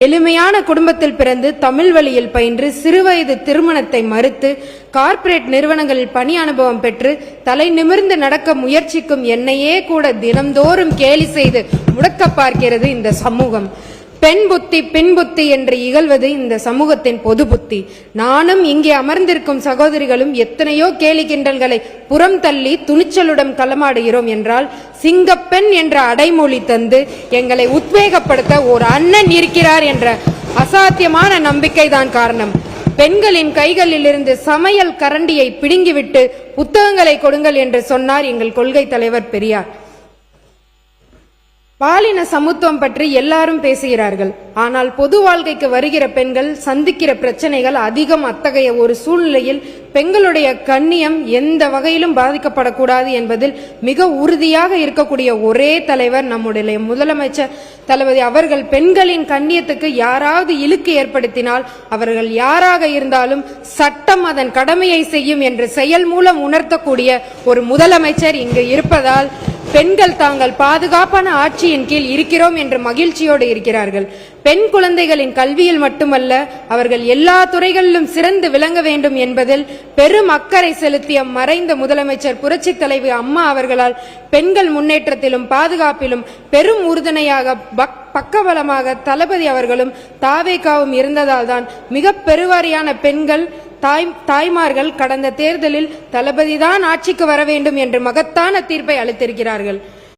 எளிமையான குடும்பத்தில் பிறந்து தமிழ் வழியில் பயின்று சிறுவயது திருமணத்தை மறுத்து கார்ப்பரேட் நிறுவனங்களில் பணி அனுபவம் பெற்று தலை நிமிர்ந்து நடக்க முயற்சிக்கும் என்னையே கூட தினந்தோறும் கேலி செய்து முடக்க பார்க்கிறது இந்த சமூகம். பெண் புத்தி பின் புத்தி என்று இகழ்வது இந்த சமூகத்தின் பொது புத்தி. நானும் இங்கே அமர்ந்திருக்கும் சகோதரிகளும் எத்தனையோ கேலி கிண்டல்களை புறம் தள்ளி துணிச்சலுடன் களமாடுகிறோம் என்றால் சிங்கப்பெண் என்ற அடைமொழி தந்து எங்களை உத்வேகப்படுத்த ஒரு அண்ணன் இருக்கிறார் என்ற அசாத்தியமான நம்பிக்கை தான் காரணம். பெண்களின் கைகளில் இருந்து சமையல் கரண்டியை பிடுங்கிவிட்டு புத்தகங்களை கொடுங்கள் என்று சொன்னார் எங்கள் கொள்கை தலைவர் பெரியார். பாலின சமத்துவம் பற்றி எல்லாரும் பேசுகிறார்கள். ஆனால் பொது வாழ்க்கைக்கு வருகிற பெண்கள் சந்திக்கிற பிரச்சனைகள் அதிகம். அத்தகைய ஒரு சூழ்நிலையில் பெண்களுடைய கண்ணியம் எந்த வகையிலும் பாதிக்கப்படக்கூடாது என்பதில் மிக உறுதியாக இருக்கக்கூடிய ஒரே தலைவர் நம்முடைய முதலமைச்சர் தளபதி அவர்கள். பெண்களின் கண்ணியத்துக்கு யாராவது இழுக்கு ஏற்படுத்தினால் அவர்கள் யாராக இருந்தாலும் சட்டம் அதன் கடமையை செய்யும் என்று செயல் மூலம் உணர்த்தக்கூடிய ஒரு முதலமைச்சர் இங்கு இருப்பதால் பெண்கள் தாங்கள் பாதுகாப்பான ஆட்சியின் கீழ் இருக்கிறோம் என்று மகிழ்ச்சியோடு இருக்கிறார்கள். பெண் குழந்தைகளின் கல்வியில் மட்டுமல்ல, அவர்கள் எல்லா துறைகளிலும் சிறந்து விளங்க வேண்டும் என்பதில் பெரும் அக்கறை செலுத்திய மறைந்த முதலமைச்சர் புரட்சி தலைவி அம்மா அவர்களால் பெண்கள் முன்னேற்றத்திலும் பாதுகாப்பிலும் பெரும் உறுதுணையாக பக்கபலமாக தளபதி அவர்களும் தாவேகாவும் இருந்ததால் தான் மிக பெருவாரியான பெண்கள் தாய்மார்கள் கடந்த தேர்தலில் தளபதிதான் ஆட்சிக்கு வர வேண்டும் என்று மகத்தான தீர்ப்பை அளித்திருக்கிறார்கள்.